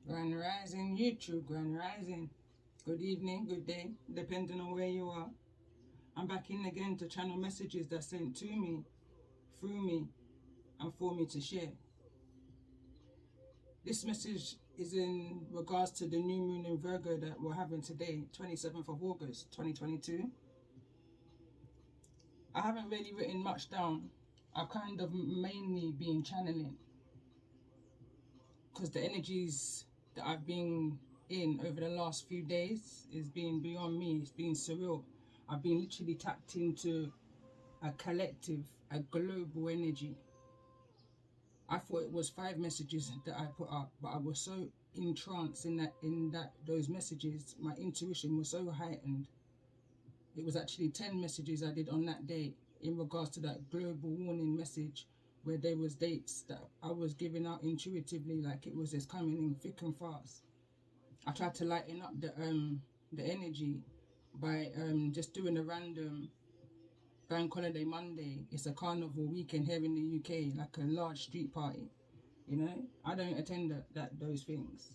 Grand Rising YouTube, Grand Rising. Good evening, good day, depending on where you are. I'm back in again to channel messages that sent to me, through me, and for me to share. This message is in regards to the new moon in Virgo that we're having today, 27th of August, 2022. I haven't really written much down. I've kind of mainly been channeling because the energies that I've been in over the last few days is being beyond me. It's been surreal. I've been literally tapped into a collective, a global energy. I thought it was 5 messages that I put up, but I was so entranced in those messages. My intuition was so heightened. It was actually 10 messages I did on that day in regards to that global warning message, where there was dates that I was giving out intuitively, like it was just coming in thick and fast. I tried to lighten up the energy by just doing a random Bank Holiday Monday. It's a carnival weekend here in the UK, like a large street party. You know, I don't attend those things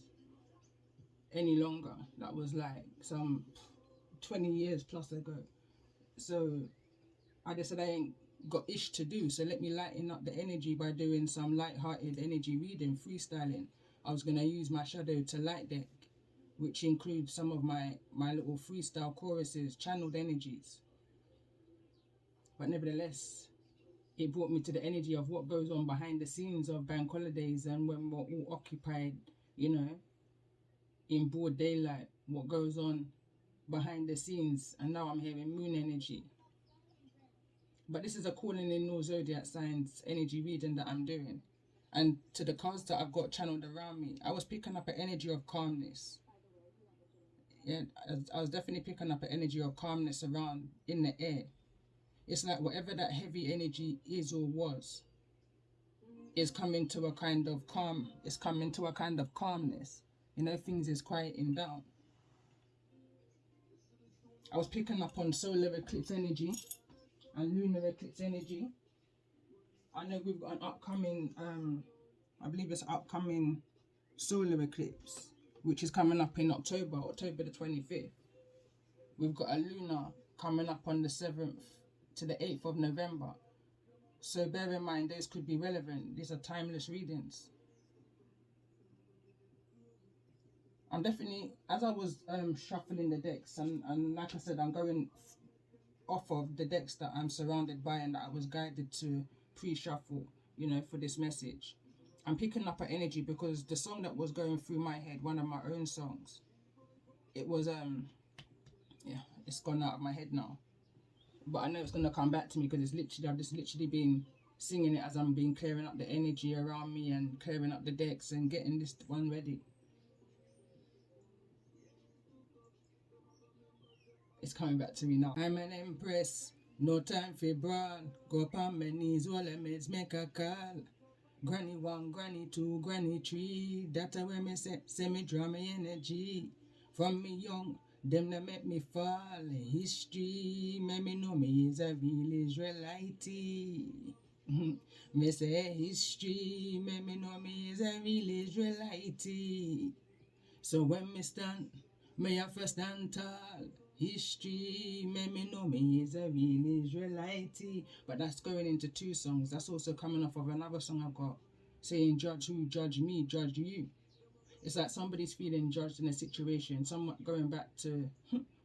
any longer. That was like some 20 years plus ago. So I just said I ain't got ish to do, so let me lighten up the energy by doing some light-hearted energy reading, freestyling. I was going to use my shadow to light deck, which includes some of my little freestyle choruses, channeled energies. But nevertheless, it brought me to the energy of what goes on behind the scenes of bank holidays and when we're all occupied, you know, in broad daylight, what goes on behind the scenes. And now I'm hearing moon energy. But this is a calling in all zodiac signs energy reading that I'm doing. And to the cards that I've got channeled around me, I was picking up an energy of calmness. Yeah, I was definitely picking up an energy of calmness around in the air. It's like whatever that heavy energy is or was is coming to a kind of calm. It's coming to a kind of calmness. You know, things is quieting down. I was picking up on solar eclipse energy and lunar eclipse energy. I know we've got an upcoming, I believe it's an upcoming solar eclipse, which is coming up in October the 25th. We've got a lunar coming up on the 7th to the 8th of November. So bear in mind, those could be relevant. These are timeless readings. I'm definitely, as I was shuffling the decks, and like I said, I'm going off of the decks that I'm surrounded by and that I was guided to pre-shuffle, you know, for this message. I'm picking up an energy because the song that was going through my head, one of my own songs, it was, yeah, it's gone out of my head now. But I know it's going to come back to me because I've just literally been singing it as I'm been clearing up the energy around me and clearing up the decks and getting this one ready. It's coming back to me now. I'm an empress, no time for brawl. Go up on my knees, all the maids make a call. Granny 1, Granny 2, Granny 3. That's where me say me draw my energy. From me young, them that make me fall. History, make me know me is a real Israelite. Me say history, make me know me is a real Israelite. So when me stand, me have to stand tall. History, make me know me is a real Israelite. But that's going into 2 songs. That's also coming off of another song I've got, saying judge who, judge me, judge you. It's like somebody's feeling judged in a situation. Somewhat going back to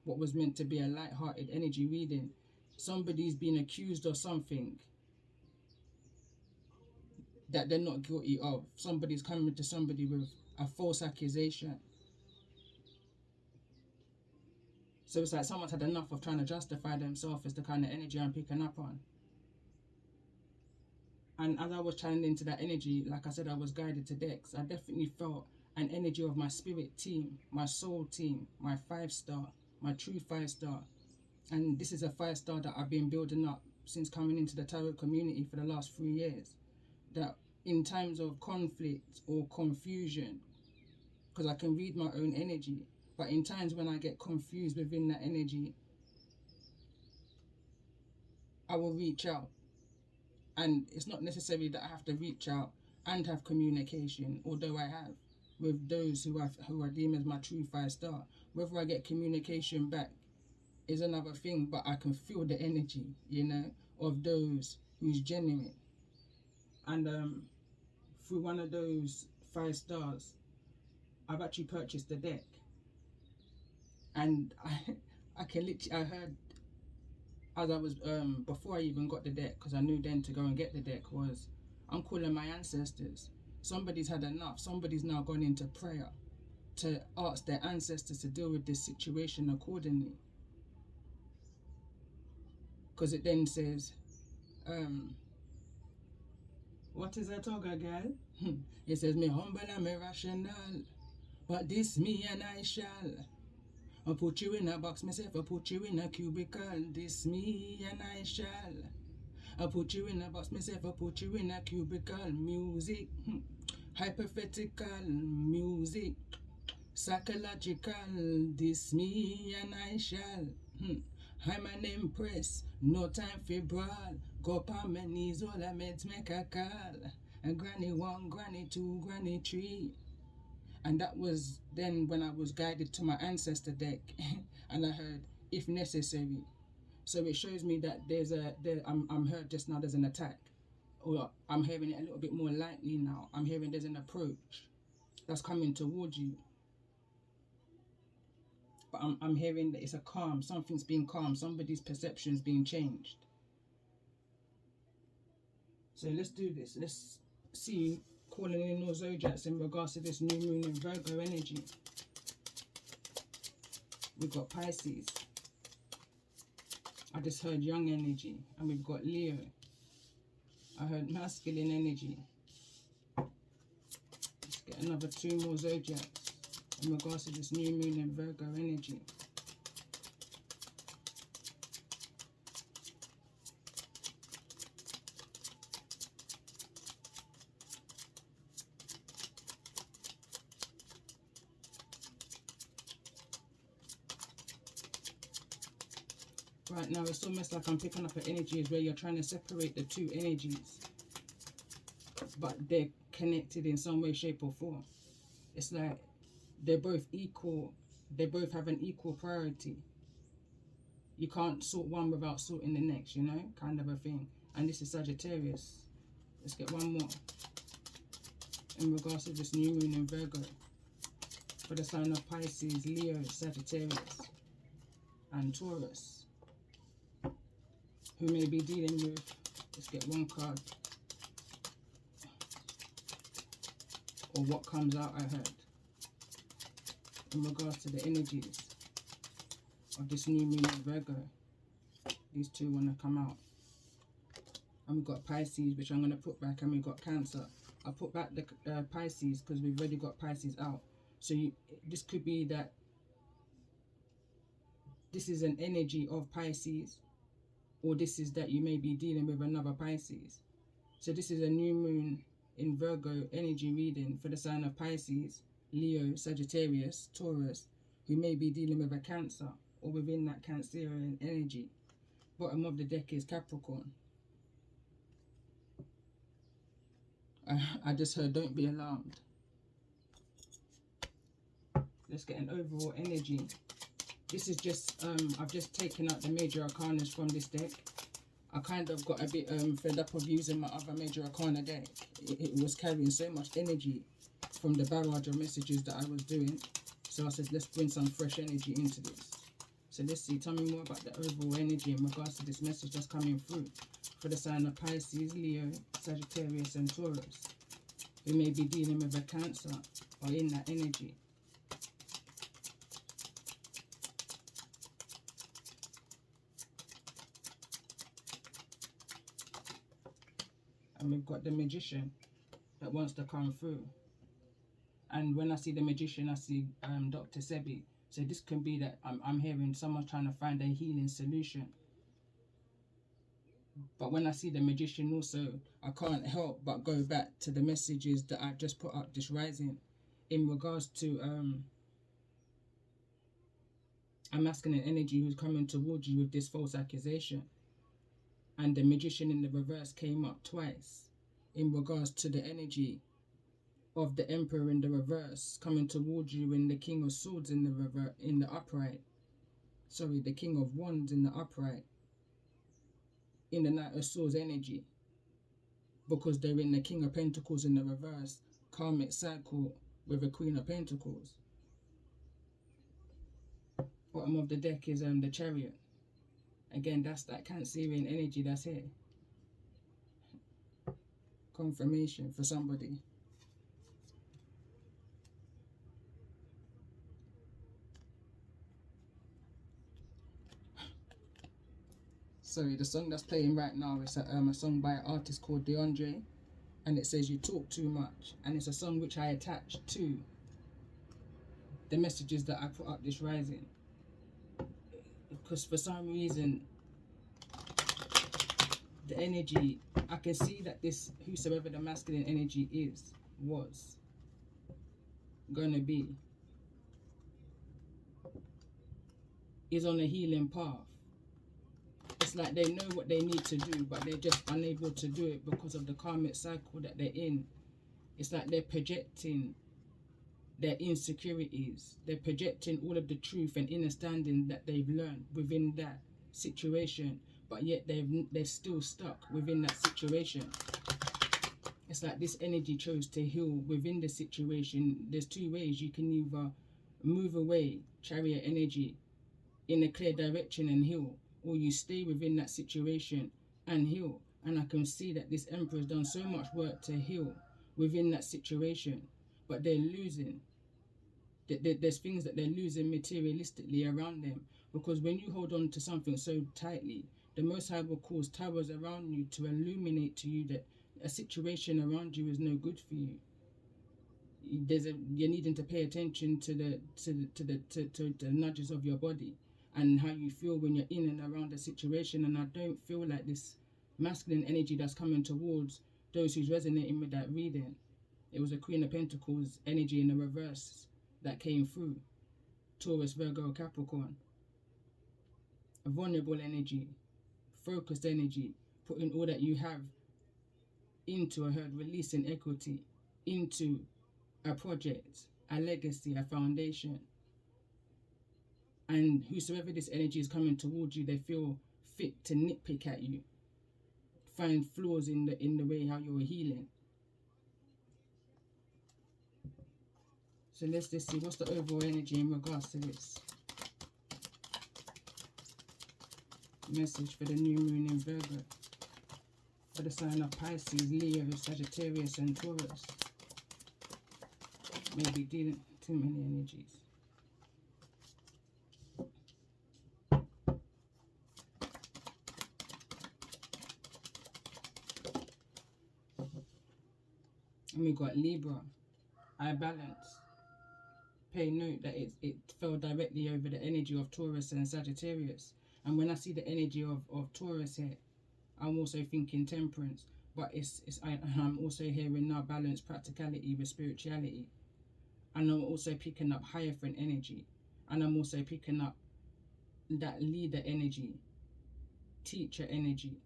what was meant to be a light-hearted energy reading. Somebody's been accused of something that they're not guilty of. Somebody's coming to somebody with a false accusation. So it's like someone's had enough of trying to justify themselves, is the kind of energy I'm picking up on. And as I was channeling into that energy, like I said, I was guided to decks. I definitely felt an energy of my spirit team, my soul team, my 5-star, my true 5-star. And this is a 5-star that I've been building up since coming into the tarot community for the last 3 years. That in times of conflict or confusion, because I can read my own energy, but in times when I get confused within that energy, I will reach out. And it's not necessary that I have to reach out and have communication, although I have. with those who I deem as my true 5-star. Whether I get communication back is another thing, but I can feel the energy, you know, of those who's genuine. And through one of those 5 stars, I've actually purchased a deck, and I can literally, I heard as I was before I even got the deck, because I knew then to go and get the deck, was I'm calling my ancestors. Somebody's had enough. Somebody's now gone into prayer to ask their ancestors to deal with this situation accordingly. Because it then says, what is that, Toga girl? It says, me humble and me rational, but this me and I shall. I put you in a box myself, I put you in a cubicle, this me and I shall. I put you in a box myself, I put you in a cubicle. Music, hypothetical, music, psychological, this me and I shall. I'm an empress, no time for brawl. Go up on my knees, all I meant make a call. And granny 1, granny 2, granny 3. And that was then when I was guided to my ancestor deck and I heard, if necessary. So it shows me that I'm heard just now there's an attack. Or I'm hearing it a little bit more lightly now. I'm hearing there's an approach that's coming towards you. But I'm hearing that it's a calm, something's being calm, somebody's perception's being changed. So let's do this. Let's see, calling in those zodiacs in regards to this new moon in Virgo energy. We've got Pisces. I just heard young energy. And we've got Leo. I heard masculine energy. Let's get another 2 more zodiacs in regards to this new moon in Virgo energy. Right now, it's almost like I'm picking up an energy where you're trying to separate the 2 energies, but they're connected in some way, shape, or form. It's like they're both equal. They both have an equal priority. You can't sort one without sorting the next, you know, kind of a thing. And this is Sagittarius. Let's get one more in regards to this new moon in Virgo for the sign of Pisces, Leo, Sagittarius, and Taurus, who may be dealing with, let's get one card, or what comes out, I heard, in regards to the energies of this new moon in Virgo. These 2 want to come out. And we've got Pisces, which I'm going to put back, and we've got Cancer. I'll put back the Pisces because we've already got Pisces out. So this could be that this is an energy of Pisces, or this is that you may be dealing with another Pisces. So this is a new moon in Virgo energy reading for the sign of Pisces, Leo, Sagittarius, Taurus, who may be dealing with a Cancer, or within that Cancerian energy. Bottom of the deck is Capricorn. I just heard, don't be alarmed. Let's get an overall energy. This is just, I've just taken out the major arcanas from this deck. I kind of got a bit fed up of using my other major arcana deck. It was carrying so much energy from the barrage of messages that I was doing. So I said, let's bring some fresh energy into this. So let's see, tell me more about the overall energy in regards to this message that's coming through for the sign of Pisces, Leo, Sagittarius, and Taurus, who may be dealing with a Cancer or in that energy. And we've got the Magician that wants to come through. And when I see the Magician, I see Dr. Sebi. So this can be that I'm hearing someone trying to find a healing solution. But when I see the Magician also, I can't help but go back to the messages that I've just put up this rising in regards to a masculine energy who's coming towards you with this false accusation. And the Magician in the reverse came up twice in regards to the energy of the Emperor in the reverse coming towards you, and the King of Swords in the upright. Sorry, the King of Wands in the upright. In the Knight of Swords energy, because they're in the King of Pentacles in the reverse, karmic cycle with a Queen of Pentacles. Bottom of the deck is the Chariot. Again, that's that Cancerian energy that's here. Confirmation for somebody. Sorry, the song that's playing right now is a song by an artist called DeAndre, and it says "You Talk Too Much," and it's a song which I attach to the messages that I put up this rising, because for some reason the energy, I can see that this, whosoever the masculine energy was gonna be, is on a healing path. It's like they know what they need to do, but they're just unable to do it because of the karmic cycle that they're in. It's like they're projecting their insecurities. They're projecting all of the truth and understanding that they've learned within that situation, but yet they're still stuck within that situation. It's like this energy chose to heal within the situation. There's two ways. You can either move away, Chariot energy, in a clear direction and heal, or you stay within that situation and heal. And I can see that this Emperor has done so much work to heal within that situation, but they're losing. There's things that they're losing materialistically around them, because when you hold on to something so tightly, the Most High will cause towers around you to illuminate to you that a situation around you is no good for you. You're needing to pay attention to the nudges of your body and how you feel when you're in and around a situation. And I don't feel like this masculine energy that's coming towards those who's resonating with that reading. It was a Queen of Pentacles energy in the reverse that came through. Taurus, Virgo, Capricorn. A vulnerable energy, focused energy, putting all that you have into a herd, releasing equity into a project, a legacy, a foundation. And whosoever this energy is coming towards you, they feel fit to nitpick at you, find flaws in the way how you're healing. So let's just see what's the overall energy in regards to this message for the new moon in Virgo, for the sign of Pisces, Leo, Sagittarius, and Taurus. Maybe dealing too many energies. And we got Libra, I balance. Pay note that it fell directly over the energy of Taurus and Sagittarius. And when I see the energy of Taurus here, I'm also thinking temperance. But I'm also hearing now balance, practicality with spirituality. And I'm also picking up Hierophant energy. And I'm also picking up that leader energy, teacher energy.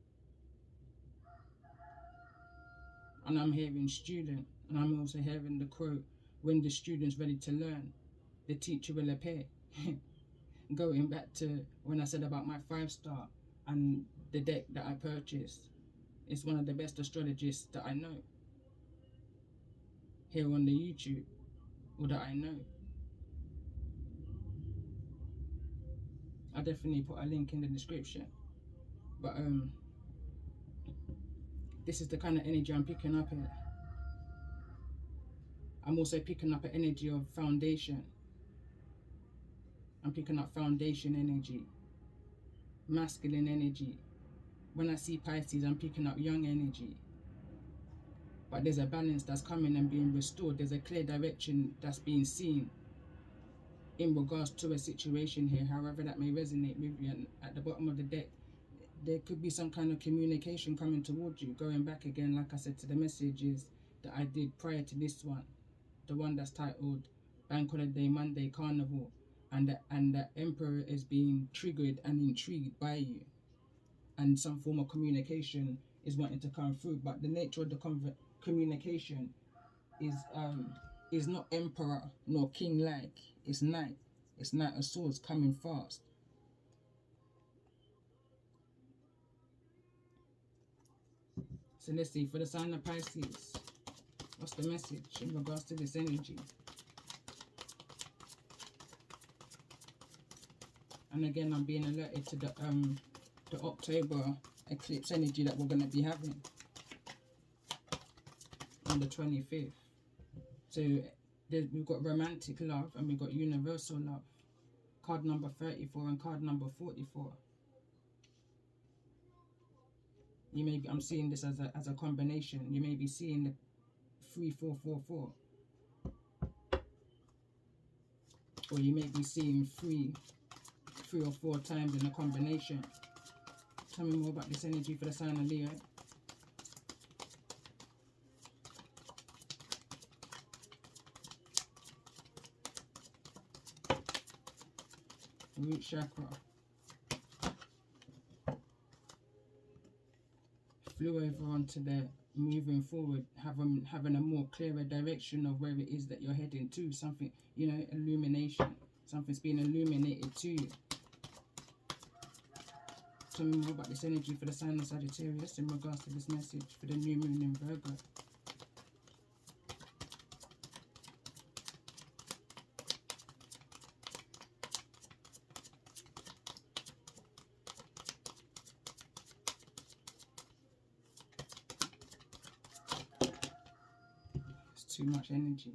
And I'm hearing student. And I'm also hearing the quote, when the student's ready to learn, the teacher will appear. Going back to when I said about my 5-star and the deck that I purchased, it's one of the best astrologists that I know here on the YouTube, or that I know. I'll definitely put a link in the description. But this is the kind of energy I'm picking up here. I'm also picking up an energy of foundation. I'm picking up foundation energy, masculine energy. When I see Pisces, I'm picking up young energy. But there's a balance that's coming and being restored. There's a clear direction that's being seen in regards to a situation here, however that may resonate with you. And at the bottom of the deck, there could be some kind of communication coming towards you. Going back again, like I said, to the messages that I did prior to this one, the one that's titled Bank Holiday Monday Carnival, and the Emperor is being triggered and intrigued by you, and some form of communication is wanting to come through. But the nature of the communication is not emperor nor king like. It's knight. It's knight of swords coming fast. So let's see, for the sign of Pisces, what's the message in regards to this energy? And again, I'm being alerted to the October eclipse energy that we're going to be having on the 25th. So we've got romantic love and we've got universal love. Card number 34 and card number 44. You may be, I'm seeing this as a combination. You may be seeing the 3444, or you may be seeing three or four times in a combination. Tell me more about this energy for the sign of Leo. Root chakra. Flew over onto the moving forward, having a more clearer direction of where it is that you're heading to. Something, you know, illumination. Something's being illuminated to you. Tell me more about this energy for the sign of Sagittarius in regards to this message for the new moon in Virgo. It's too much energy.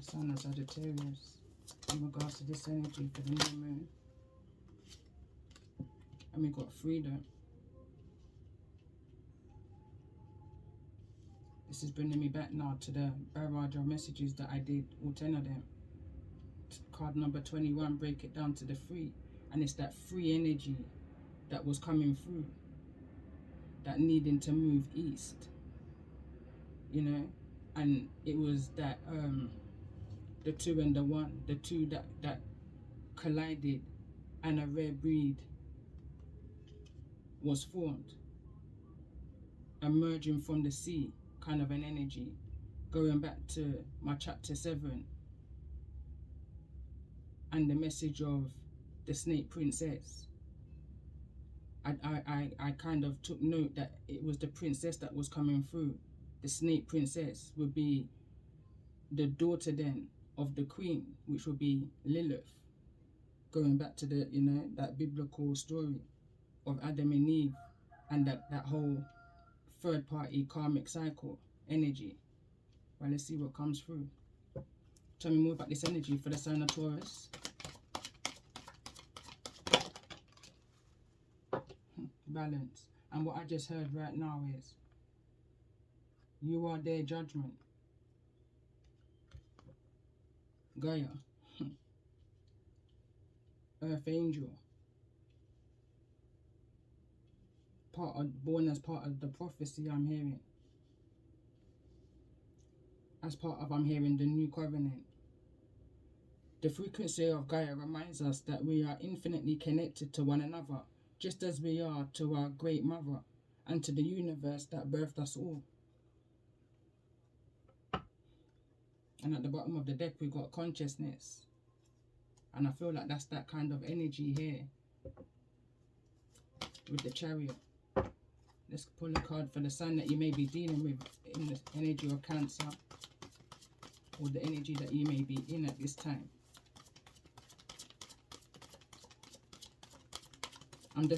Sun of Sagittarius in regards to this energy for the new moon. And we got freedom. This is bringing me back now to the barrage of messages that I did, all 10 of them. Card number 21, break it down to the free. And it's that free energy that was coming through, that needing to move east, you know. And it was that the two and the one, the two that collided, and a rare breed was formed, emerging from the sea, kind of an energy. Going back to my chapter 7 and the message of the snake princess, I kind of took note that it was the princess that was coming through. The snake princess would be the daughter then of the queen, which would be Lilith. Going back to the, you know, that biblical story of Adam and Eve and that whole third party karmic cycle energy. Well, let's see what comes through. Tell me more about this energy for the sign of Taurus. Balance. And what I just heard right now is, you are their judgment. Gaia. Earth angel. Born as part of the prophecy I'm hearing. As part of, I'm hearing the new covenant. The frequency of Gaia reminds us that we are infinitely connected to one another, just as we are to our great mother and to the universe that birthed us all. And at the bottom of the deck we got consciousness. And I feel like that's that kind of energy here with the Chariot. Let's pull a card for the sign that you may be dealing with in the energy of Cancer, or the energy that you may be in at this time. I'm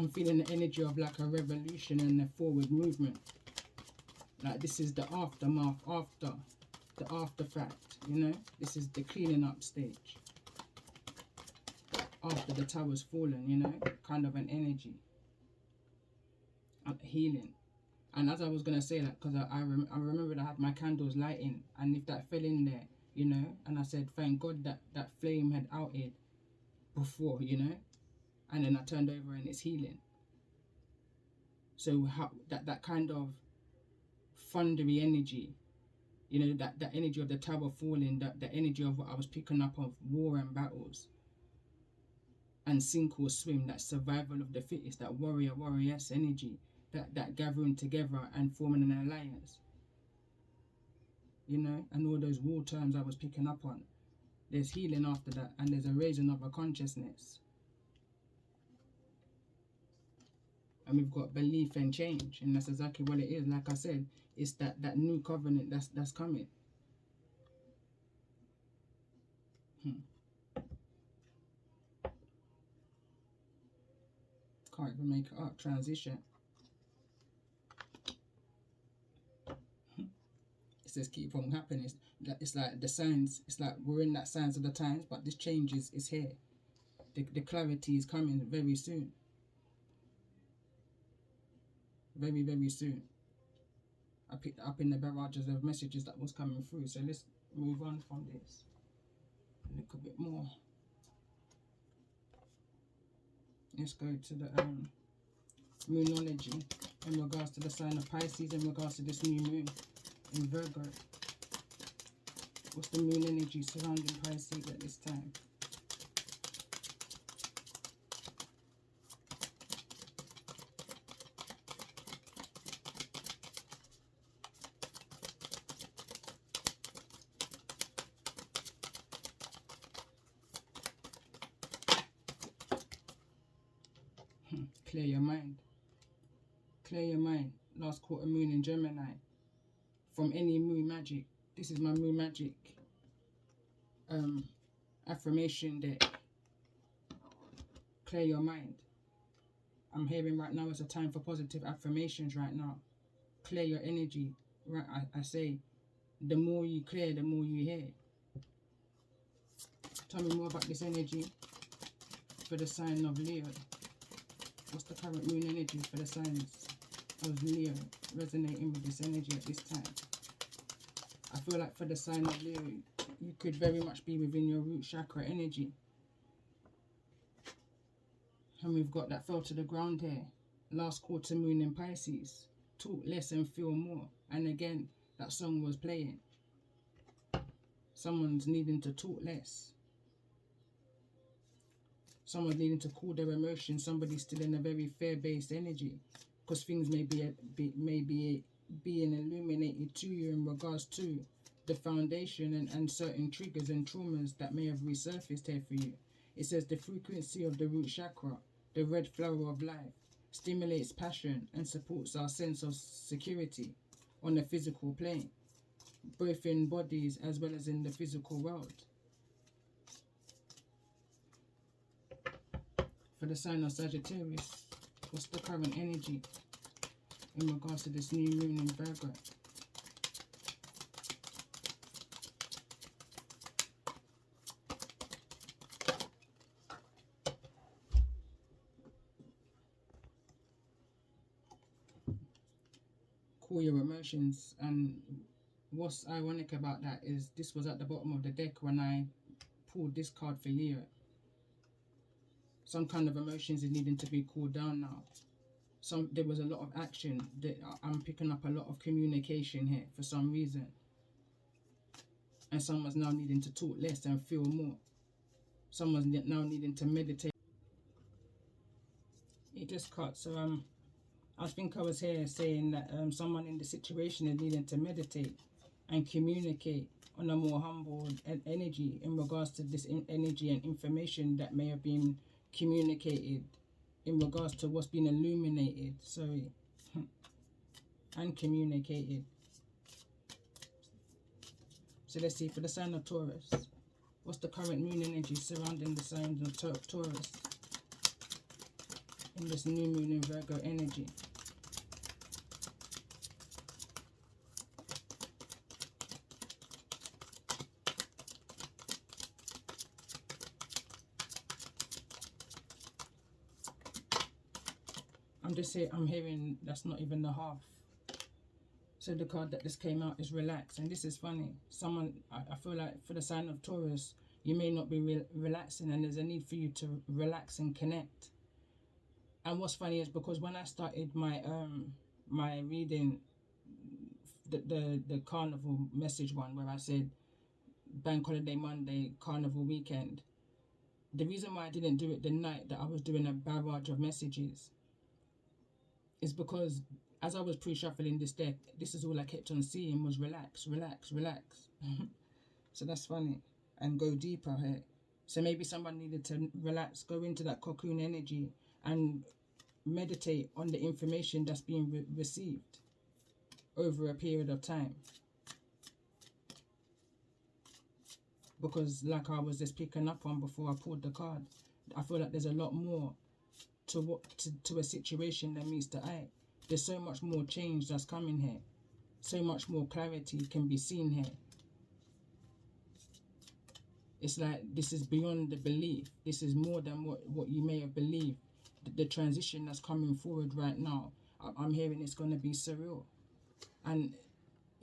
feeling the energy of like a revolution and a forward movement. Like this is the aftermath, the after fact, you know. This is the cleaning up stage. After the tower's fallen, you know, kind of an energy. Healing. And as I was going to say that, because I remembered I had my candles lighting, and if that fell in there, you know, and I said, thank God that flame had outed before, you know, and then I turned over and it's healing. So how that kind of thundery energy You know, that energy of the tower falling, the energy of what I was picking up of war and battles and sink or swim, that survival of the fittest, that warrioress energy, that gathering together and forming an alliance, you know, and all those war terms I was picking up on. There's healing after that, and there's a raising of a consciousness. And we've got belief and change, and that's exactly what it is. Like I said, it's that new covenant that's coming. Can't even make it up. Transition. It says keep on happening. It's like the signs. It's like we're in that signs of the times, but this change is here. The clarity is coming very soon. Very, very soon. I picked up in the barrages of messages that was coming through. So let's move on from this a little bit more. Let's go to the moonology in regards to the sign of Pisces, in regards to this new moon in Virgo. What's the moon energy surrounding Pisces at this time? Clear your mind. Clear your mind. Last quarter moon in Gemini. From any moon magic. This is my moon magic affirmation deck. Clear your mind. I'm hearing right now it's a time for positive affirmations right now. Clear your energy. Right, I say, the more you clear, the more you hear. Tell me more about this energy for the sign of Leo. What's the current moon energy for the signs of Leo resonating with this energy at this time? I feel like for the sign of Leo, you could very much be within your root chakra energy. And we've got that fell to the ground here. Last quarter moon in Pisces. Talk less and feel more. And again, that song was playing. Someone's needing to talk less. Someone's needing to cool their emotions. Somebody's still in a very fear-based energy, because things may be being illuminated to you in regards to the foundation and certain triggers and traumas that may have resurfaced here for you. It says the frequency of the root chakra, the red flower of life, stimulates passion and supports our sense of security on the physical plane, both in bodies as well as in the physical world. For the sign of Sagittarius, what's the current energy in regards to this new moon in Virgo? Cool your emotions. And what's ironic about that is this was at the bottom of the deck when I pulled this card for Leo. Some kind of emotions is needing to be cooled down now. There was a lot of action. I'm picking up a lot of communication here for some reason. And someone's now needing to talk less and feel more. Someone's now needing to meditate. It just cut. So I think I was here saying that someone in the situation is needing to meditate and communicate on a more humble energy in regards to this energy and information that may have been communicated in regards to what's been illuminated, and communicated. So let's see, for the sign of Taurus, what's the current moon energy surrounding the sign of Taurus in this new moon in Virgo energy? I'm hearing that's not even the half. So the card that just came out is Relax. And this is funny. I feel like for the sign of Taurus, you may not be relaxing, and there's a need for you to relax and connect. And what's funny is because when I started my my reading the carnival message one where I said bank holiday Monday, carnival weekend. The reason why I didn't do it the night that I was doing a barrage of messages is because as I was pre-shuffling this deck, this is all I kept on seeing was relax, relax, relax. So that's funny. And go deeper here. So maybe someone needed to relax, go into that cocoon energy and meditate on the information that's being received over a period of time. Because like I was just picking up on before I pulled the card, I feel like there's a lot more to a situation than meets the eye. There's so much more change that's coming here. So much more clarity can be seen here. It's like this is beyond the belief. This is more than what you may have believed. The transition that's coming forward right now, I'm hearing it's going to be surreal. And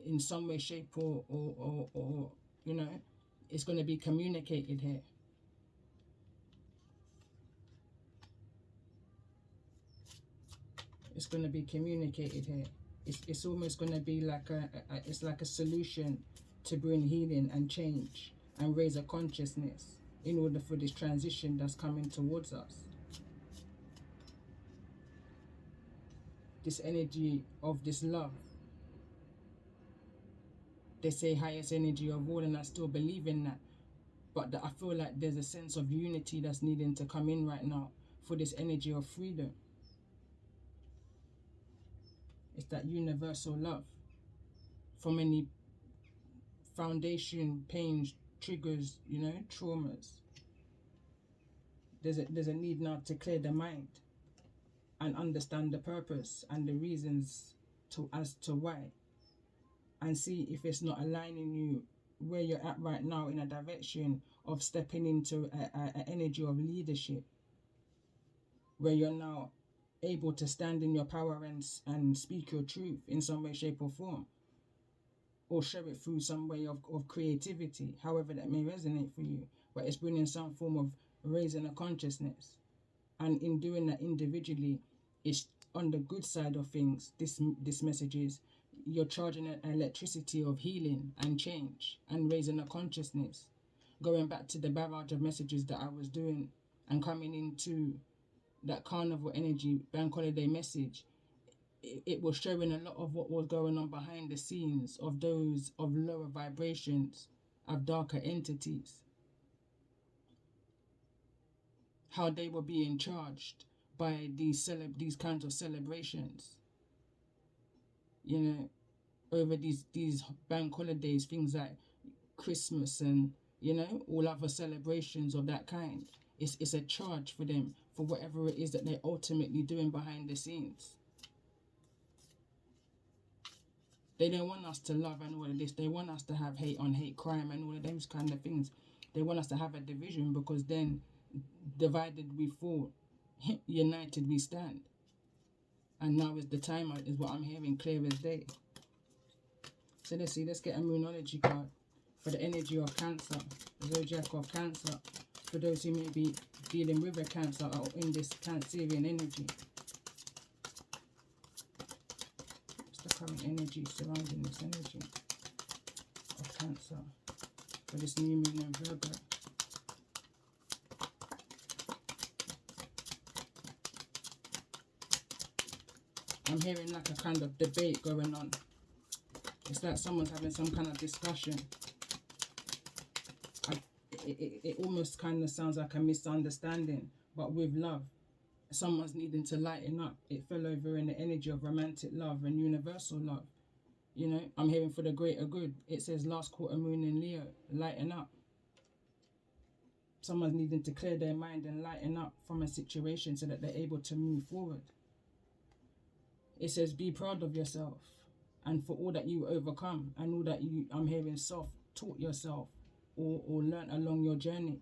in some way, shape, or you know, it's going to be communicated here. It's going to be communicated here. It's almost going to be like it's like a solution to bring healing and change and raise a consciousness in order for this transition that's coming towards us. This energy of this love. They say highest energy of all, and I still believe in that. But I feel like there's a sense of unity that's needing to come in right now for this energy of freedom. It's that universal love. From any foundation, pains, triggers, you know, traumas. There's a need now to clear the mind and understand the purpose and the reasons as to why. And see if it's not aligning you where you're at right now in a direction of stepping into an energy of leadership. Where you're now able to stand in your power and speak your truth in some way, shape or form. Or share it through some way of creativity, however that may resonate for you. But it's bringing some form of raising a consciousness. And in doing that individually, it's on the good side of things. This message is you're charging an electricity of healing and change and raising a consciousness. Going back to the barrage of messages that I was doing and coming into that carnival energy bank holiday message, it was showing a lot of what was going on behind the scenes of those of lower vibrations, of darker entities. How they were being charged by these kinds of celebrations. You know, over these bank holidays, things like Christmas and, you know, all other celebrations of that kind. It's a charge for them for whatever it is that they're ultimately doing behind the scenes. They don't want us to love and all of this. They want us to have hate on hate crime and all of those kind of things. They want us to have a division because then divided we fall, united we stand. And now is the time, is what I'm hearing clear as day. So let's see, let's get a Moonology card for the energy of Cancer, the Zodiac of Cancer, for those who may be dealing with a Cancer or in this Cancerian energy. What's the current energy surrounding this energy of Cancer for this new moon in Virgo? I'm hearing like a kind of debate going on. It's like someone's having some kind of discussion. It almost kind of sounds like a misunderstanding, but with love. Someone's needing to lighten up. It fell over in the energy of romantic love and universal love. You know, I'm hearing for the greater good. It says last quarter moon in Leo, lighten up. Someone's needing to clear their mind and lighten up from a situation so that they're able to move forward. It says be proud of yourself and for all that you overcome and all that you, I'm hearing, self-taught yourself or learnt along your journey.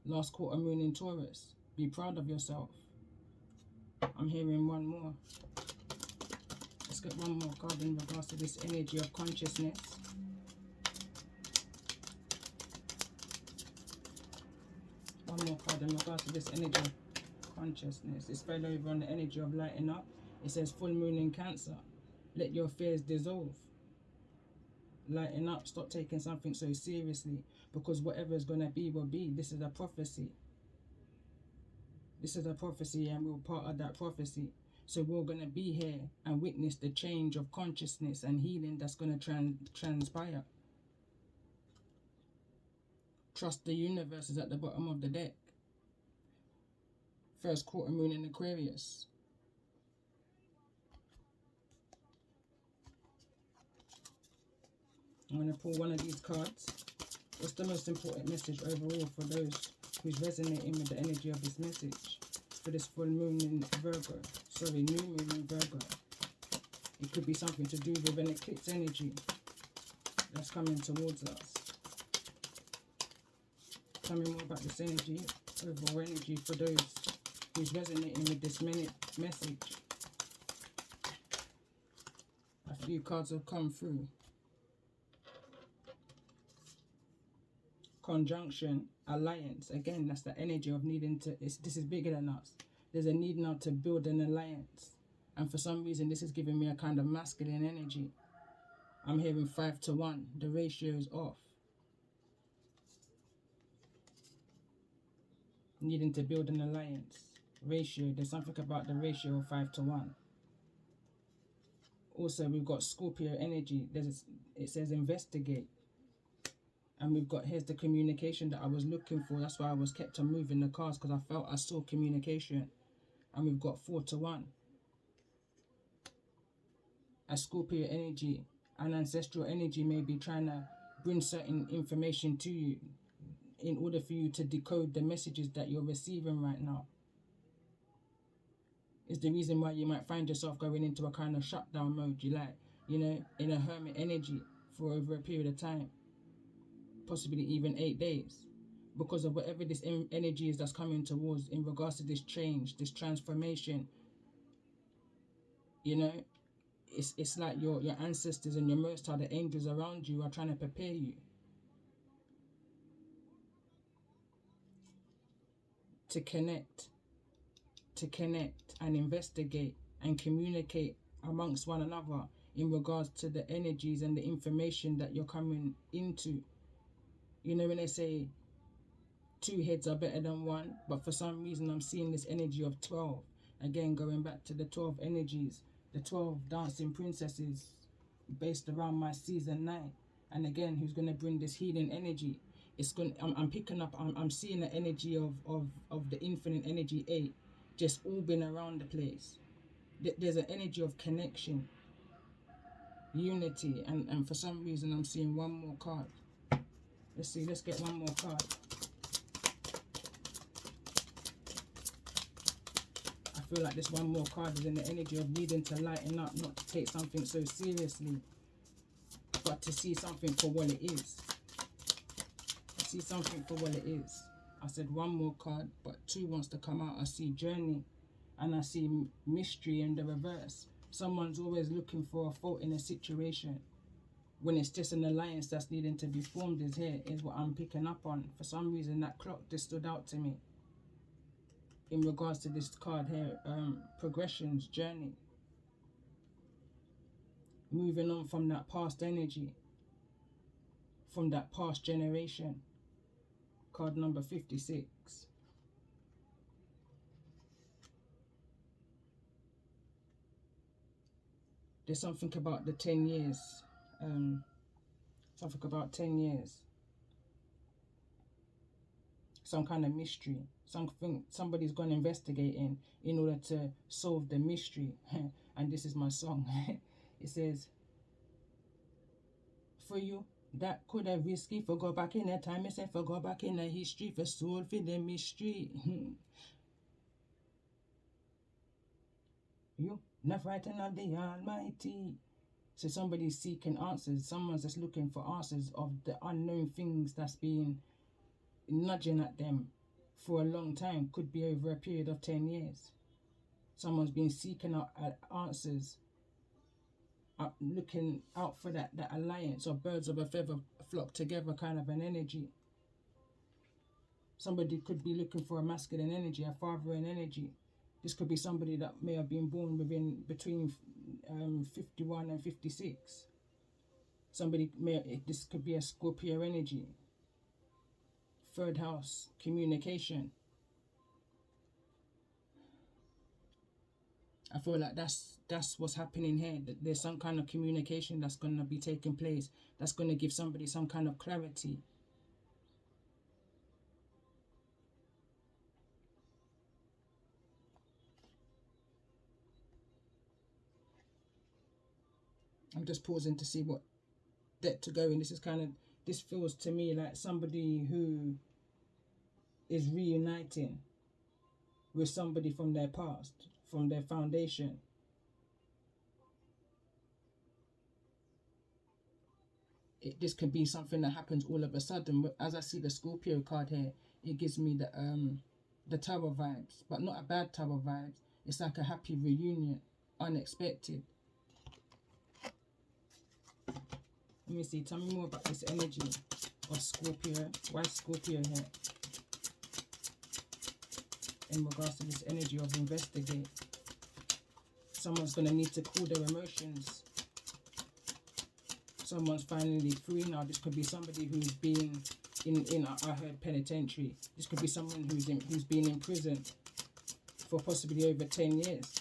Last quarter moon in Taurus, be proud of yourself. I'm hearing one more. Let's get one more card in regards to this energy of consciousness. One more card in regards to this energy of consciousness. It's fell over on the energy of lighting up. It says full moon in Cancer. Let your fears dissolve. Lighten up. Stop taking something so seriously, because whatever is going to be will be. This is a prophecy. This is a prophecy, and we're part of that prophecy. So we're going to be here and witness the change of consciousness and healing that's going to transpire. Trust the universe is at the bottom of the deck. First quarter moon in Aquarius. I'm going to pull one of these cards. What's the most important message overall for those who's resonating with the energy of this message for this full moon in Virgo? Sorry, new moon in Virgo. It could be something to do with an eclipse energy that's coming towards us. Tell me more about this energy, overall energy for those who's resonating with this message. A few cards have come through. Conjunction, alliance. Again, that's the energy of needing to, this is bigger than us. There's a need now to build an alliance. And for some reason, this is giving me a kind of masculine energy. I'm hearing 5 to 1. The ratio is off. Needing to build an alliance. Ratio, there's something about the ratio of 5 to 1. Also, we've got Scorpio energy. It says investigate. And we've got, here's the communication that I was looking for. That's why I was kept on moving the cards, because I felt I saw communication. And we've got 4 to 1. A Scorpio energy, an ancestral energy may be trying to bring certain information to you in order for you to decode the messages that you're receiving right now. It's the reason why you might find yourself going into a kind of shutdown mode, in a hermit energy for over a period of time. Possibly even 8 days, because of whatever this energy is that's coming towards in regards to this change, this transformation. It's like your ancestors and your Most High, the angels around you, are trying to prepare you to connect and investigate and communicate amongst one another in regards to the energies and the information that you're coming into. When they say 2 heads are better than 1, but for some reason I'm seeing this energy of 12. Again, going back to the 12 energies, the 12 dancing princesses based around my season 9. And again, who's going to bring this healing energy? I'm picking up, I'm seeing the energy of the infinite energy 8 just orbing around the place. There's an energy of connection, unity, and for some reason I'm seeing one more card. Let's see, let's get one more card. I feel like this one more card is in the energy of needing to lighten up, not to take something so seriously, but to see something for what it is. See something for what it is. I said one more card, but 2 wants to come out. I see journey, and I see mystery in the reverse. Someone's always looking for a fault in a situation, when it's just an alliance that's needing to be formed is what I'm picking up on. For some reason, that clock just stood out to me in regards to this card here. Progressions, journey. Moving on from that past energy, from that past generation. Card number 56. There's something about the 10 years. Something about 10 years. Some kind of mystery. Somebody's gone investigating in order to solve the mystery. And this is my song. It says, for you, that could have risky. For go back in that time, I said, for go back in the history, for solve for the mystery. You, not frightened of the Almighty. So somebody's seeking answers. Someone's just looking for answers of the unknown things that's been nudging at them for a long time. Could be over a period of 10 years. Someone's been seeking out answers, looking out for that alliance, or birds of a feather flock together kind of an energy. Somebody could be looking for a masculine energy, a fathering energy. This could be somebody that may have been born between 51 and 56. This could be a Scorpio energy. Third house, communication. I feel like that's what's happening here. That there's some kind of communication that's going to be taking place. That's going to give somebody some kind of clarity. I'm just pausing to see what deck to go in. This feels to me like somebody who is reuniting with somebody from their past, from their foundation. This could be something that happens all of a sudden. As I see the Scorpio card here, it gives me the Tower vibes, but not a bad Tower vibes. It's like a happy reunion, unexpected. Let me see, tell me more about this energy of Scorpio. Why Scorpio here? In regards to this energy of investigate. Someone's going to need to cool their emotions. Someone's finally free now. This could be somebody who's been I heard penitentiary. This could be someone who's been in prison for possibly over 10 years.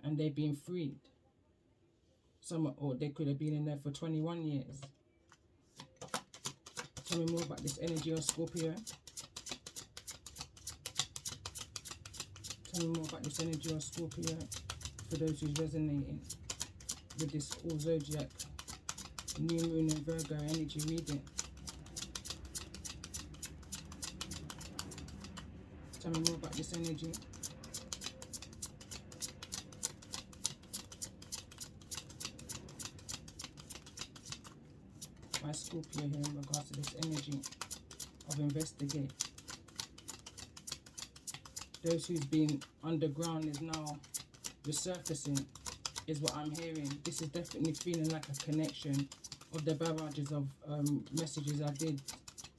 And they've been freed. Or they could have been in there for 21 years. Tell me more about this energy of Scorpio. Tell me more about this energy of Scorpio for those who's resonating with this all zodiac new moon and Virgo energy reading. Tell me more about this energy. Why Scorpio here in regards to this energy of investigate. Those who's been underground is now resurfacing, is what I'm hearing. This is definitely feeling like a connection of the barrages of messages I did,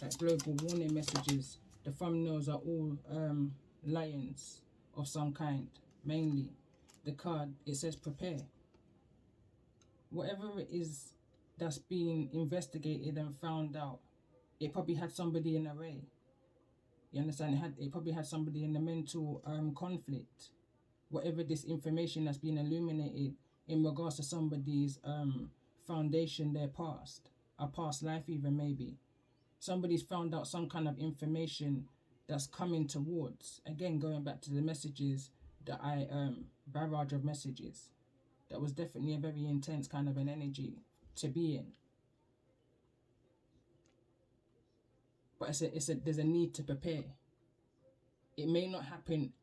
like global warning messages. The thumbnails are all lions of some kind, mainly. The card, it says prepare. Whatever it is that's being investigated and found out, it probably had somebody in array. You understand? It probably had somebody in the mental conflict. Whatever this information that's been illuminated in regards to somebody's foundation, their past, a past life even maybe. Somebody's found out some kind of information that's coming towards, again, going back to the messages that barrage of messages. That was definitely a very intense kind of an energy to be in. But there's a need to prepare. It may not happen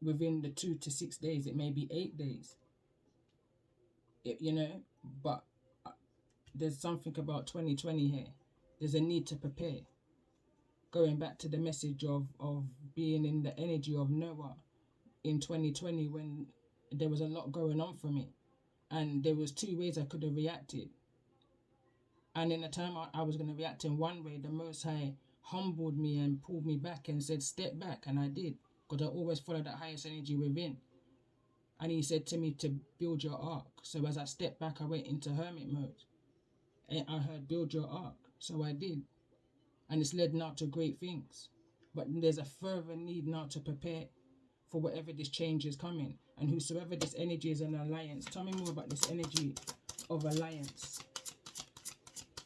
within the 2 to 6 days. It may be 8 days. But there's something about 2020 here. There's a need to prepare. Going back to the message of being in the energy of Noah in 2020, when there was a lot going on for me, and there was 2 ways I could have reacted. And in the time I was going to react in one way, the Most High humbled me and pulled me back and said, step back. And I did, because I always follow that highest energy within. And he said to me to build your ark. So as I stepped back, I went into hermit mode. And I heard, build your ark. So I did. And it's led now to great things. But there's a further need now to prepare for whatever this change is coming. And whosoever this energy is an alliance. Tell me more about this energy of alliance.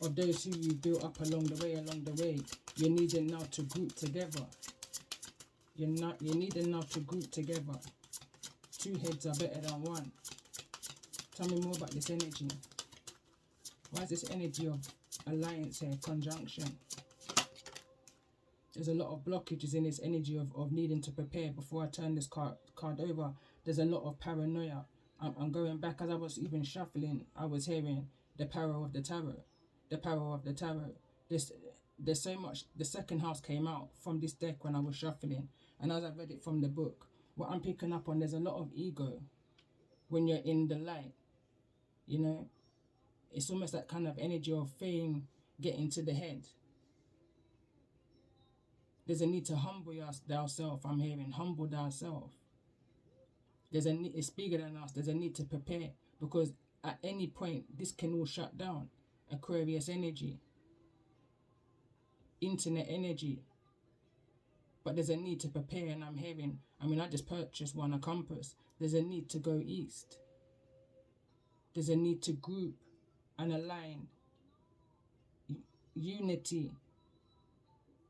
Of those who you built up along the way. You're needing now to group together. You're needing now to group together. 2 heads are better than 1. Tell me more about this energy. Why is this energy of alliance here, conjunction? There's a lot of blockages in this energy of needing to prepare. Before I turn this card over, there's a lot of paranoia. I'm going back, as I was even shuffling, I was hearing the power of the tarot. The power of the tarot. There's so much. The second house came out from this deck when I was shuffling, and as I read it from the book, what I'm picking up on, there's a lot of ego when you're in the light. It's almost that kind of energy of fame getting to the head. There's a need to humble thyself. I'm hearing humble thyself. There's a need, it's bigger than us. There's a need to prepare, because at any point this can all shut down. Aquarius energy, internet energy. But there's a need to prepare, and I'm hearing, I just purchased one, a compass. There's a need to go east. There's a need to group and align, unity,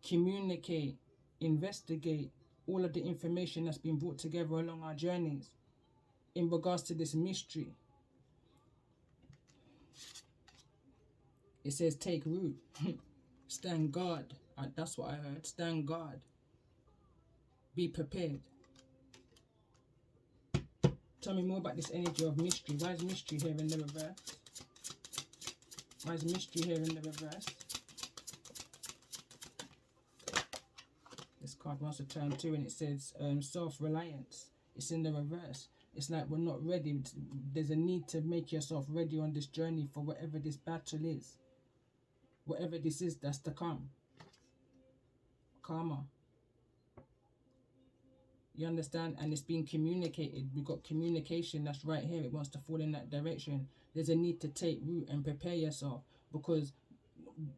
communicate, investigate all of the information that's been brought together along our journeys in regards to this mystery. It says take root. Stand guard. That's what I heard. Stand guard. Be prepared. Tell me more about this energy of mystery. Why is mystery here in the reverse? Why is mystery here in the reverse? This card wants to turn too, and it says self-reliance. It's in the reverse. It's like we're not ready. There's a need to make yourself ready on this journey for whatever this battle is. Whatever this is that's to come. Karma. You understand? And it's being communicated. We've got communication that's right here. It wants to fall in that direction. There's a need to take root and prepare yourself, because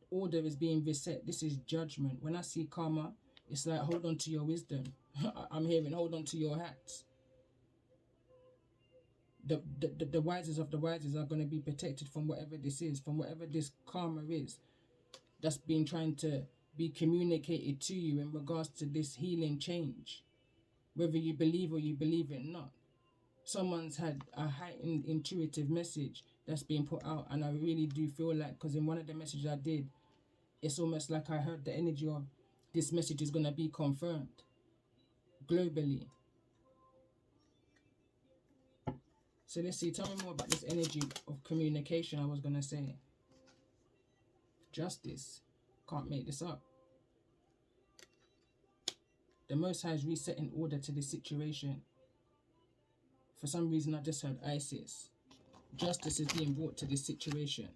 order is being reset. This is judgment. When I see karma, it's like hold on to your wisdom. I'm hearing hold on to your hats. The wisest of the wisest are going to be protected from whatever this is, from whatever this karma is that's being trying to be communicated to you in regards to this healing change. Whether you believe or you believe it not. Someone's had a heightened intuitive message that's being put out, and I really do feel like, because in one of the messages I did, it's almost like I heard the energy of this message is going to be confirmed globally. So let's see, tell me more about this energy of communication I was going to say. Justice. Can't make this up. The Most High is resetting order to this situation. For some reason, I just heard Isis. Justice is being brought to this situation.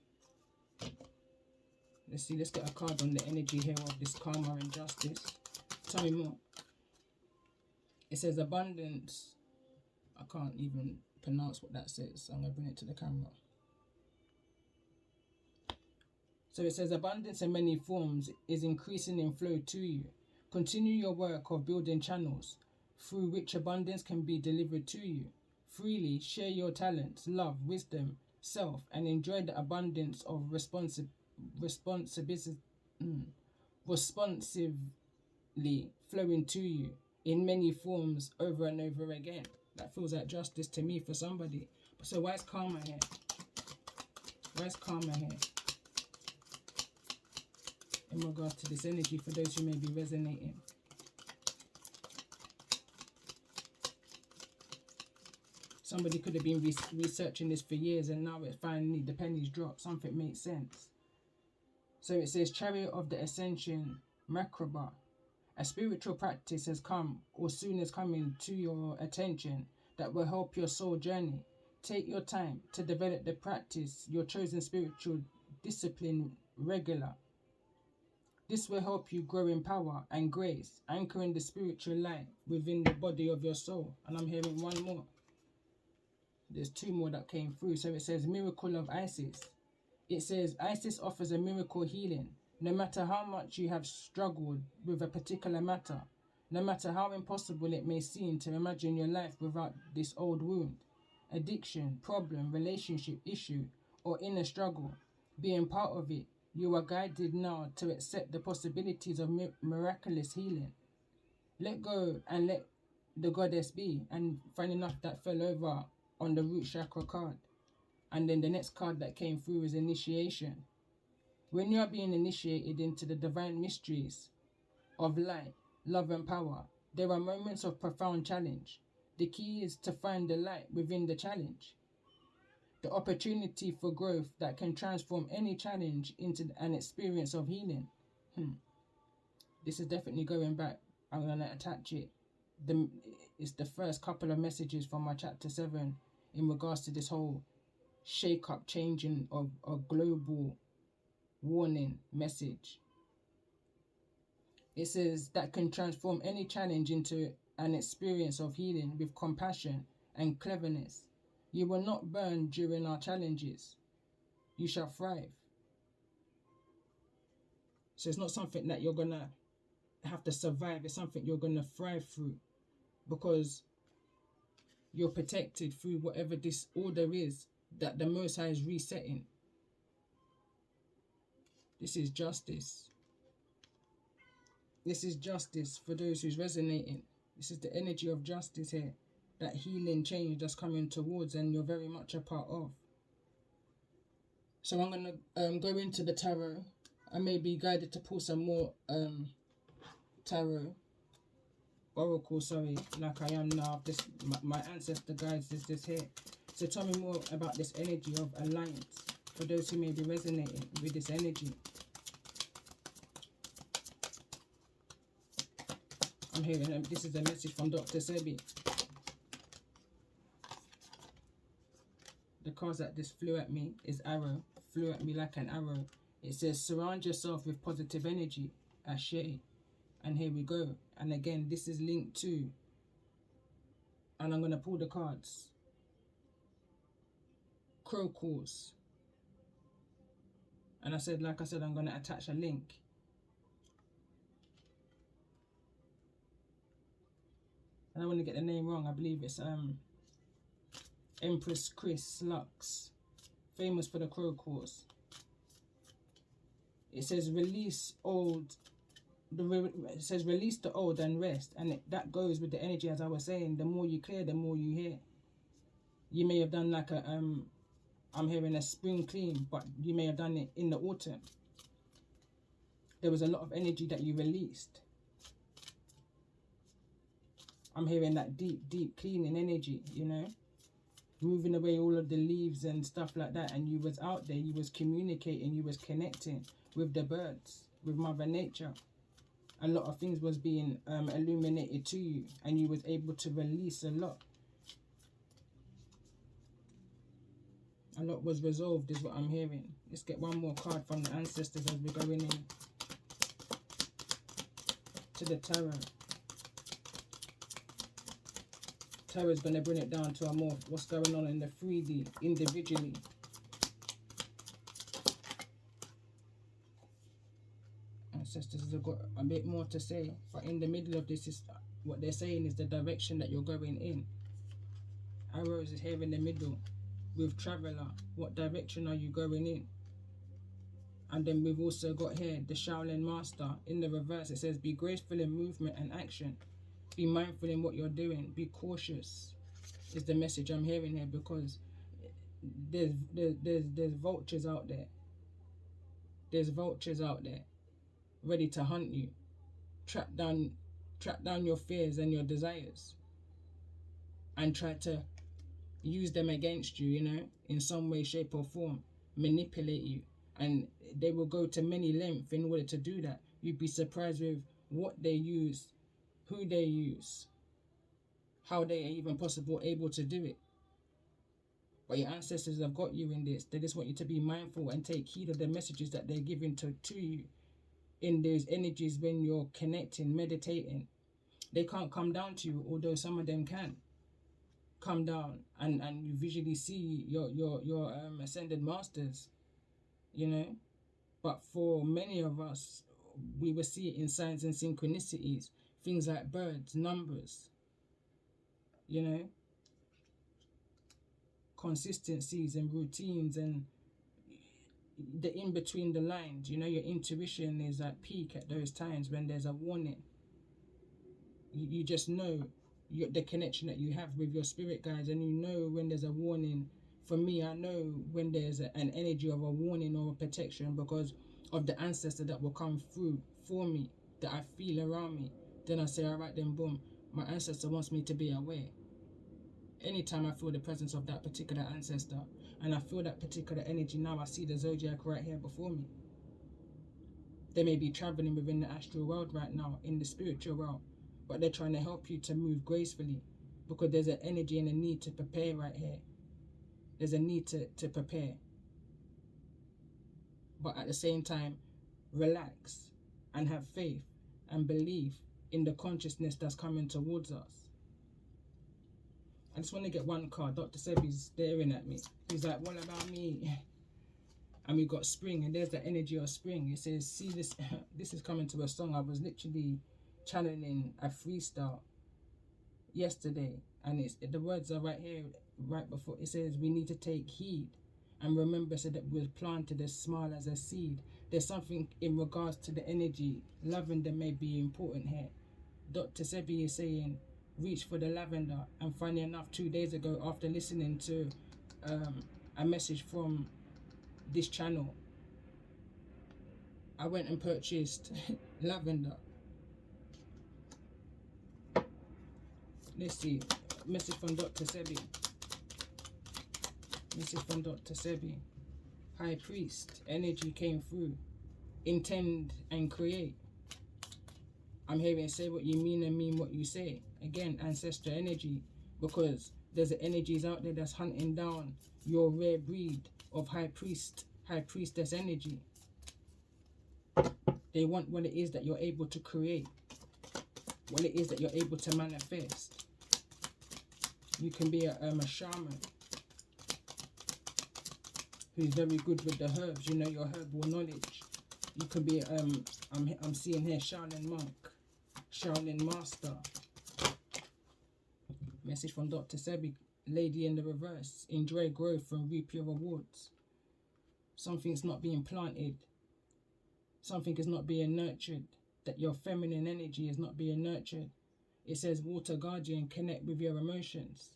Let's see, let's get a card on the energy here of this karma and justice. Tell me more. It says abundance. I can't even pronounce what that says, so I'm going to bring it to the camera. So it says abundance in many forms is increasing in flow to you. Continue your work of building channels through which abundance can be delivered to you. Freely share your talents, love, wisdom, self, and enjoy the abundance of responsively flowing to you in many forms over and over again. That feels like justice to me for somebody. So why is karma here? Why is karma here? In regards to this energy, for those who may be resonating. Somebody could have been researching this for years, and now it finally, the pennies dropped. Something makes sense. So it says, Chariot of the Ascension, Makraba. A spiritual practice has come, or soon is coming to your attention, that will help your soul journey. Take your time to develop the practice, your chosen spiritual discipline regular. This will help you grow in power and grace, anchoring the spiritual light within the body of your soul. And I'm hearing one more. There's two more that came through. So it says Miracle of Isis. It says Isis offers a miracle healing. No matter how much you have struggled with a particular matter, no matter how impossible it may seem to imagine your life without this old wound, addiction, problem, relationship issue, or inner struggle, being part of it, you are guided now to accept the possibilities of miraculous healing. Let go and let the goddess be. And funny enough, that fell over on the root chakra card. And then the next card that came through is initiation. When you are being initiated into the divine mysteries of light, love and power, there are moments of profound challenge. The key is to find the light within the challenge. The opportunity for growth that can transform any challenge into an experience of healing. This is definitely going back. I'm going to attach it. It's the first couple of messages from my chapter 7 in regards to this whole shake-up, changing of a global warning message. It says that can transform any challenge into an experience of healing with compassion and cleverness. You will not burn during our challenges. You shall thrive. So it's not something that you're going to have to survive. It's something you're going to thrive through, because you're protected through whatever disorder is that the Most High is resetting. This is justice. This is justice for those who's resonating. This is the energy of justice here. That healing change that's coming towards, and you're very much a part of. So I'm going to go into the tarot. I may be guided to pull some more tarot. Oracle, sorry, like I am now. This my ancestor guides is this here. So tell me more about this energy of alliance for those who may be resonating with this energy. I'm hearing this is a message from Dr. Sebi. The cards that just flew at me is arrow, flew at me like an arrow. It says surround yourself with positive energy, Ashe. And here we go. And again, this is linked to, and I'm going to pull the cards. Crow calls. And like I said, I'm going to attach a link. I don't want to get the name wrong. I believe it's Empress KrissLuxx, famous for the crow calls. It says release old. It says release the old and rest, and that goes with the energy, as I was saying. The more you clear, the more you hear. You may have done like a I'm hearing a spring clean, but you may have done it in the autumn. There was a lot of energy that you released. I'm hearing that deep cleaning energy, you know, moving away all of the leaves and stuff like that. And you was out there, you was communicating, you was connecting with the birds, with Mother Nature. A lot of things was being illuminated to you, and you was able to release a lot. A lot was resolved is what I'm hearing. Let's get one more card from the ancestors as we're going in to the tarot. Tarot is going to bring it down to a more what's going on in the 3D individually. Ancestors have got a bit more to say, but in the middle of this is what they're saying is the direction that you're going in. Arrows is here in the middle with Traveler. What direction are you going in? And then we've also got here the Shaolin Master. In the reverse it says be graceful in movement and action. Be mindful in what you're doing. Be cautious is the message I'm hearing here, because there's vultures out there. There's vultures out there ready to hunt you, trap down your fears and your desires, and try to use them against you, you know, in some way, shape or form, manipulate you. And they will go to many lengths in order to do that. You'd be surprised with what they use, who they use, how they are even able to do it. But your ancestors have got you in this. They just want you to be mindful and take heed of the messages that they're giving to you in those energies when you're connecting, meditating. They can't come down to you, although some of them can come down and you visually see your ascended masters, you know. But for many of us, we will see it in signs and synchronicities, things like birds, numbers, you know, consistencies and routines, and the in between the lines. You know, your intuition is at peak at those times when there's a warning. You just know the connection that you have with your spirit guides, and you know when there's a warning. For me, I know when there's an energy of a warning or a protection, because of the ancestor that will come through for me, that I feel around me. Then I say, all right, then boom, my ancestor wants me to be aware. Anytime I feel the presence of that particular ancestor and I feel that particular energy, now I see the zodiac right here before me. They may be traveling within the astral world right now, in the spiritual world, but they're trying to help you to move gracefully, because there's an energy and a need to prepare right here. There's a need to prepare. But at the same time, relax and have faith and belief in the consciousness that's coming towards us. I just want to get one card. Dr. Sebi's staring at me. He's like, what about me? And we got spring, and there's the energy of spring. It says, see this, this is coming to a song. I was literally channeling a freestyle yesterday, and the words are right here, right before. It says, we need to take heed and remember, so that we're planted as small as a seed. There's something in regards to the energy. Lavender may be important here. Dr. Sebi is saying, reach for the lavender. And funny enough, 2 days ago, after listening to a message from this channel, I went and purchased lavender. Let's see, message from Dr. Sebi. Message from Dr. Sebi. High Priest, energy came through. Intend and create. I'm hearing say what you mean and mean what you say. Again, ancestor energy, because there's the energies out there that's hunting down your rare breed of high priest, high priestess energy. They want what it is that you're able to create, what it is that you're able to manifest. You can be a shaman who's very good with the herbs. You know your herbal knowledge. You could be I'm seeing here Shaolin monk, Shaolin master. Message from Dr. Sebi, lady in the reverse. Enjoy growth and reap your rewards. Something's not being planted. Something is not being nurtured. That your feminine energy is not being nurtured. It says water guardian, connect with your emotions.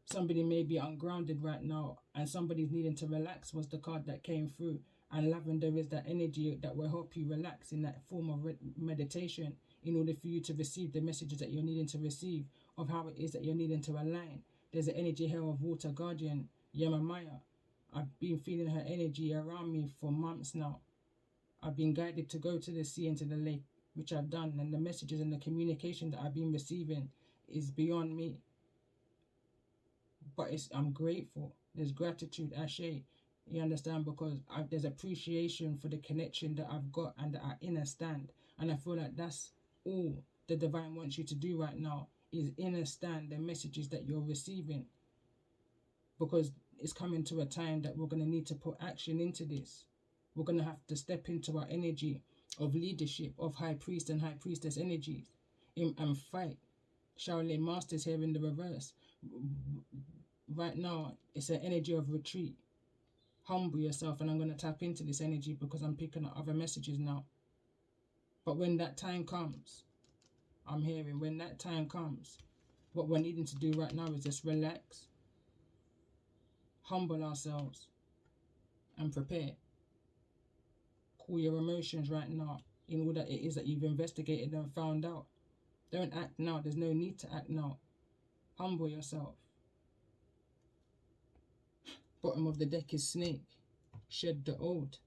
Somebody may be ungrounded right now, and somebody's needing to relax was the card that came through. And lavender is that energy that will help you relax in that form of meditation, in order for you to receive the messages that you're needing to receive, of how it is that you're needing to align. There's an energy here of water guardian, Yamamaya. I've been feeling her energy around me for months now. I've been guided to go to the sea and to the lake, which I've done, and the messages and the communication that I've been receiving is beyond me. But I'm grateful. There's gratitude, Ashe. You understand? Because there's appreciation for the connection that I've got and that I understand. And I feel like that's all the divine wants you to do right now, is understand the messages that you're receiving. Because it's coming to a time that we're going to need to put action into this. We're going to have to step into our energy of leadership, of high priest and high priestess energies, and fight. Shaolin masters here in the reverse. Right now, it's an energy of retreat. Humble yourself, and I'm going to tap into this energy because I'm picking up other messages now. But when that time comes, I'm hearing when that time comes, what we're needing to do right now is just relax, humble ourselves, and prepare. Cool your emotions right now in all that it is that you've investigated and found out. Don't act now. There's no need to act now. Humble yourself. Bottom of the deck is snake. Shed the old.